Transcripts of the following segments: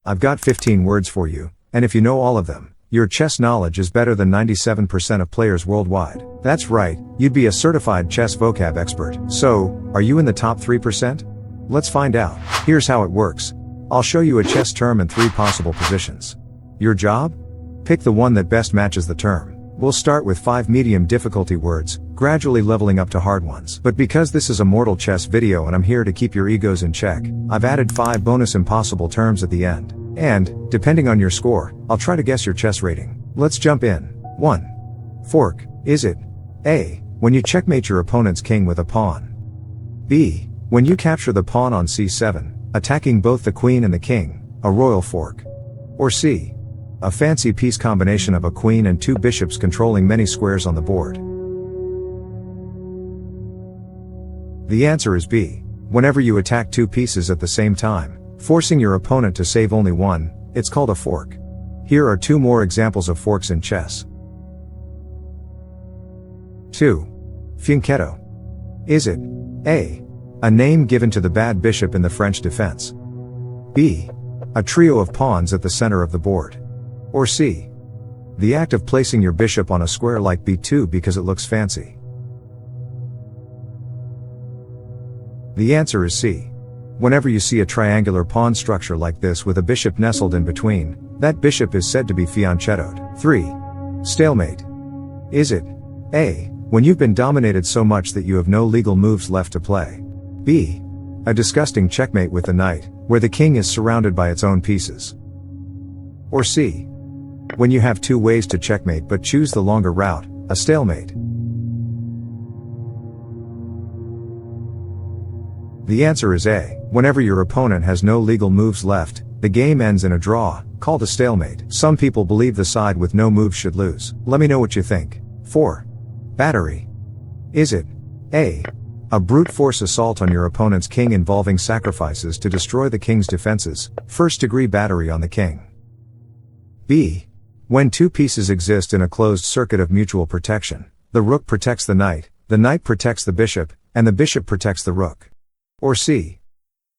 I've got 15 words for you, and if you know all of them, your chess knowledge is better than 97% of players worldwide. That's right, you'd be a certified chess vocab expert. So, are you in the top 3%? Let's find out. Here's how it works. I'll show you a chess term and 3 possible positions. Your job? Pick the one that best matches the term. We'll start with 5 medium difficulty words, gradually leveling up to hard ones. But because this is a Mortal Chess video and I'm here to keep your egos in check, I've added 5 bonus impossible terms at the end. And, depending on your score, I'll try to guess your chess rating. Let's jump in. 1. Fork. Is it A. When you checkmate your opponent's king with a pawn? B. When you capture the pawn on c7, attacking both the queen and the king, a royal fork? Or C. A fancy piece combination of a queen and 2 bishops controlling many squares on the board? The answer is B. Whenever you attack 2 pieces at the same time, forcing your opponent to save only one, it's called a fork. Here are 2 more examples of forks in chess. 2. Fianchetto. Is it A. A name given to the bad bishop in the French defense? B. A trio of pawns at the center of the board? Or C. The act of placing your bishop on a square like b2 because it looks fancy? The answer is C. Whenever you see a triangular pawn structure like this with a bishop nestled in between, that bishop is said to be fianchettoed. 3. Stalemate. Is it A. When you've been dominated so much that you have no legal moves left to play? B. A disgusting checkmate with the knight, where the king is surrounded by its own pieces? Or C. When you have 2 ways to checkmate but choose the longer route, a stalemate? The answer is A. Whenever your opponent has no legal moves left, the game ends in a draw, called a stalemate. Some people believe the side with no moves should lose. Let me know what you think. 4. Battery. Is it A. A brute force assault on your opponent's king involving sacrifices to destroy the king's defenses, first-degree battery on the king? B. When 2 pieces exist in a closed circuit of mutual protection, the rook protects the knight protects the bishop, and the bishop protects the rook? Or C.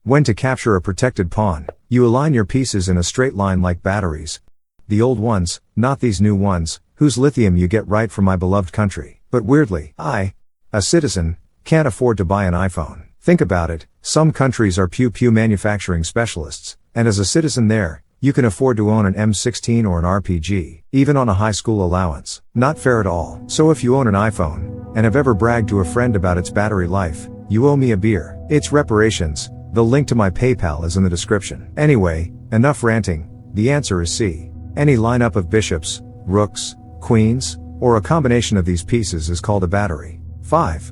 When to capture a protected pawn, you align your pieces in a straight line like batteries. The old ones, not these new ones, whose lithium you get right from my beloved country. But weirdly, I, a citizen, can't afford to buy an iPhone. Think about it, some countries are pew-pew manufacturing specialists, and as a citizen there, you can afford to own an M16 or an RPG, even on a high school allowance. Not fair at all. So if you own an iPhone, and have ever bragged to a friend about its battery life, you owe me a beer. It's reparations. The link to my PayPal is in the description. Anyway, enough ranting, the answer is C. Any lineup of bishops, rooks, queens, or a combination of these pieces is called a battery. 5.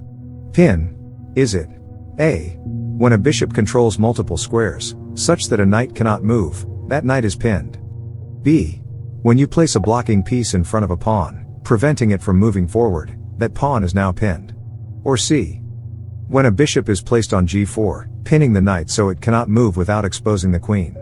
Pin. Is it A. When a bishop controls multiple squares, such that a knight cannot move, that knight is pinned? B. When you place a blocking piece in front of a pawn, preventing it from moving forward, that pawn is now pinned? Or C. When a bishop is placed on g4, pinning the knight so it cannot move without exposing the queen?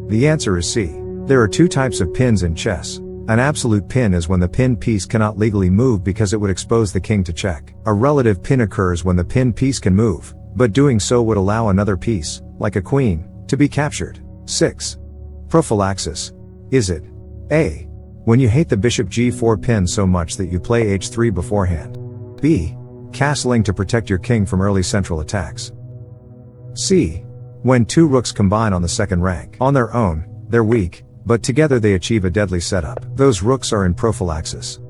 The answer is C. There are 2 types of pins in chess. An absolute pin is when the pinned piece cannot legally move because it would expose the king to check. A relative pin occurs when the pinned piece can move, but doing so would allow another piece, like a queen, to be captured. 6. Prophylaxis. Is it A. When you hate the bishop g4 pin so much that you play h3 beforehand? B. Castling to protect your king from early central attacks? C. When 2 rooks combine on the second rank. On their own, they're weak, but together they achieve a deadly setup. Those rooks are in prophylaxis.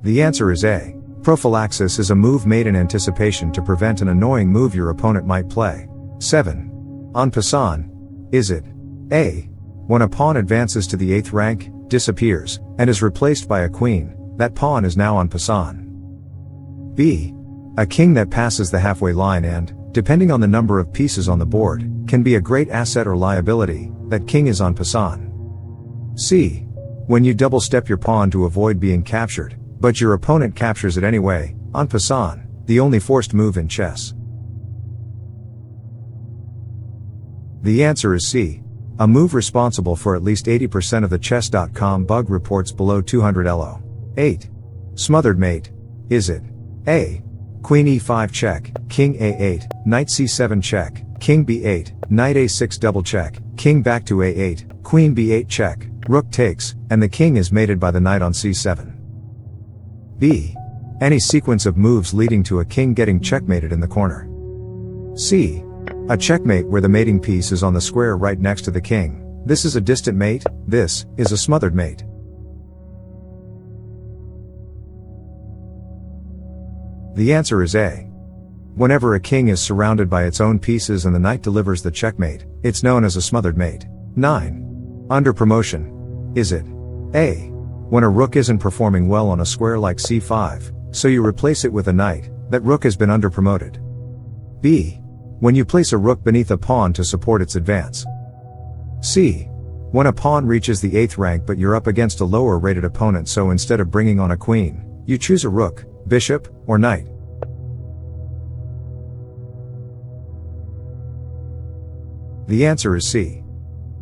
The answer is A. Prophylaxis is a move made in anticipation to prevent an annoying move your opponent might play. 7. En passant. Is it A. When a pawn advances to the 8th rank, disappears, and is replaced by a queen, that pawn is now en passant? B. A king that passes the halfway line and, depending on the number of pieces on the board, can be a great asset or liability, that king is en passant? C. When you double-step your pawn to avoid being captured, but your opponent captures it anyway, en passant, the only forced move in chess? The answer is C. A move responsible for at least 80% of the chess.com bug reports below 200 elo. 8. Smothered mate. Is it A. Queen e5 check, king a8, knight c7 check, king b8, knight a6 double check, king back to a8, queen b8 check, rook takes, and the king is mated by the knight on c7. B. Any sequence of moves leading to a king getting checkmated in the corner. C. A checkmate where the mating piece is on the square right next to the king. This is a distant mate, this is a smothered mate. The answer is A. Whenever a king is surrounded by its own pieces and the knight delivers the checkmate, it's known as a smothered mate. 9. Under promotion. Is it A. When a rook isn't performing well on a square like c5, so you replace it with a knight, that rook has been under promoted. B. When you place a rook beneath a pawn to support its advance. C. When a pawn reaches the 8th rank but you're up against a lower rated opponent, so instead of bringing on a queen, you choose a rook, bishop, or knight. The answer is C.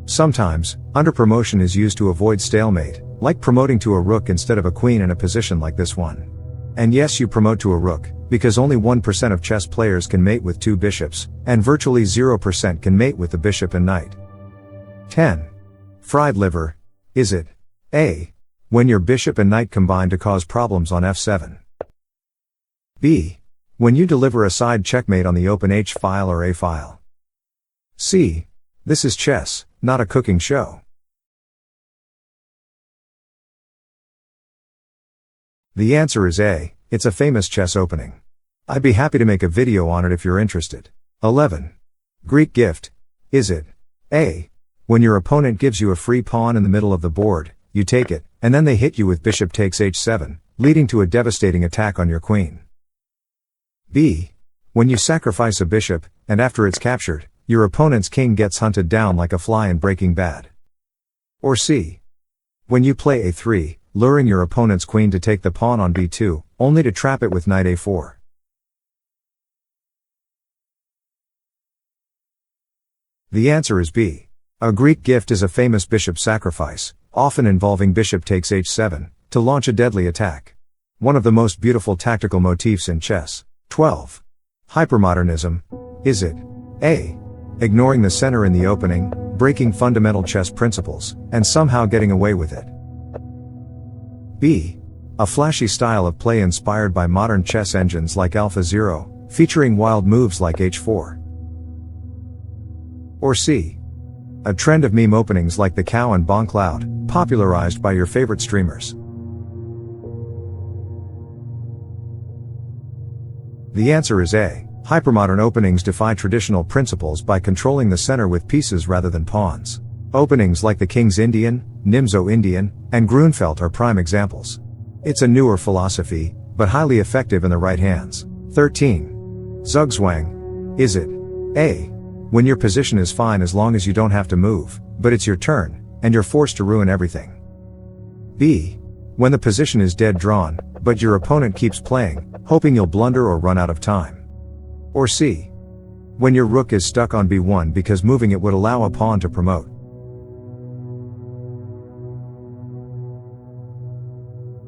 Sometimes, under promotion is used to avoid stalemate, like promoting to a rook instead of a queen in a position like this one. And yes, you promote to a rook, because only 1% of chess players can mate with two bishops, and virtually 0% can mate with the bishop and knight. 10. Fried liver. Is it A. When your bishop and knight combine to cause problems on f7? B. When you deliver a side checkmate on the open H file or A file? C. This is chess, not a cooking show. The answer is A. It's a famous chess opening. I'd be happy to make a video on it if you're interested. 11. Greek gift. Is it A. When your opponent gives you a free pawn in the middle of the board, you take it, and then they hit you with bishop takes h7, leading to a devastating attack on your queen? B. When you sacrifice a bishop, and after it's captured, your opponent's king gets hunted down like a fly in Breaking Bad? Or C. When you play a3, luring your opponent's queen to take the pawn on b2, only to trap it with knight a4? The answer is B. A Greek gift is a famous bishop sacrifice, often involving bishop takes h7, to launch a deadly attack. One of the most beautiful tactical motifs in chess. 12. Hypermodernism. Is it A. Ignoring the center in the opening, breaking fundamental chess principles, and somehow getting away with it? B. A flashy style of play inspired by modern chess engines like AlphaZero, featuring wild moves like h4? Or C. A trend of meme openings like the cow and bonk loud, popularized by your favorite streamers? The answer is A. Hypermodern openings defy traditional principles by controlling the center with pieces rather than pawns. Openings like the King's Indian, Nimzo Indian, and Grunfeld are prime examples. It's a newer philosophy, but highly effective in the right hands. 13. Zugzwang. Is it A. When your position is fine as long as you don't have to move, but it's your turn, and you're forced to ruin everything? B. When the position is dead drawn, but your opponent keeps playing, hoping you'll blunder or run out of time? Or C. When your rook is stuck on b1 because moving it would allow a pawn to promote?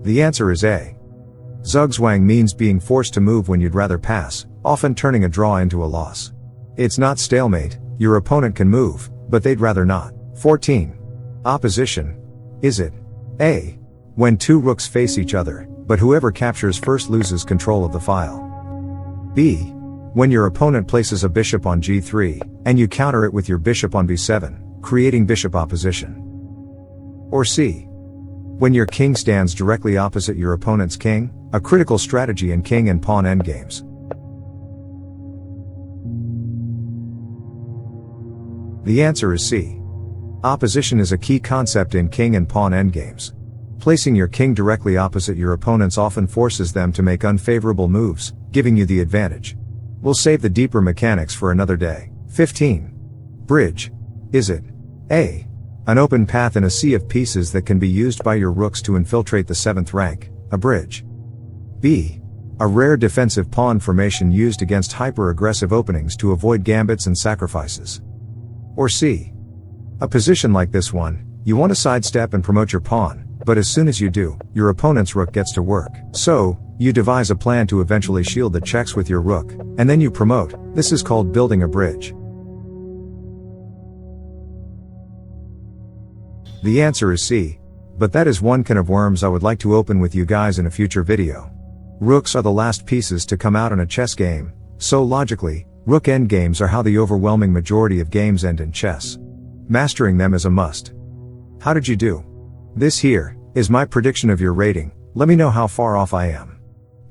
The answer is A. Zugzwang means being forced to move when you'd rather pass, often turning a draw into a loss. It's not stalemate, your opponent can move, but they'd rather not. 14. Opposition. Is it A. When two rooks face each other, but whoever captures first loses control of the file? B. When your opponent places a bishop on g3, and you counter it with your bishop on b7, creating bishop opposition? Or C. When your king stands directly opposite your opponent's king, a critical strategy in king and pawn endgames? The answer is C. Opposition is a key concept in king and pawn endgames. Placing your king directly opposite your opponents often forces them to make unfavorable moves, giving you the advantage. We'll save the deeper mechanics for another day. 15. Bridge. Is it A. An open path in a sea of pieces that can be used by your rooks to infiltrate the 7th rank, a bridge? B. A rare defensive pawn formation used against hyper-aggressive openings to avoid gambits and sacrifices? Or C. A position like this one, you want to sidestep and promote your pawn, but as soon as you do, your opponent's rook gets to work. So, You devise a plan to eventually shield the checks with your rook, and then you promote. This is called building a bridge. The answer is C. But that is one can of worms I would like to open with you guys in a future video. Rooks are the last pieces to come out in a chess game, so logically, rook endgames are how the overwhelming majority of games end in chess. Mastering them is a must. How did you do? This here is my prediction of your rating. Let me know how far off I am.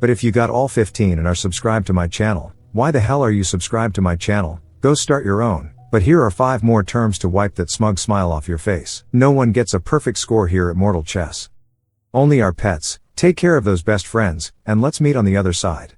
But if you got all 15 and are subscribed to my channel, why the hell are you subscribed to my channel? Go start your own. But here are 5 more terms to wipe that smug smile off your face. No one gets a perfect score here at Mortal Chess. Only our pets. Take care of those best friends, and let's meet on the other side.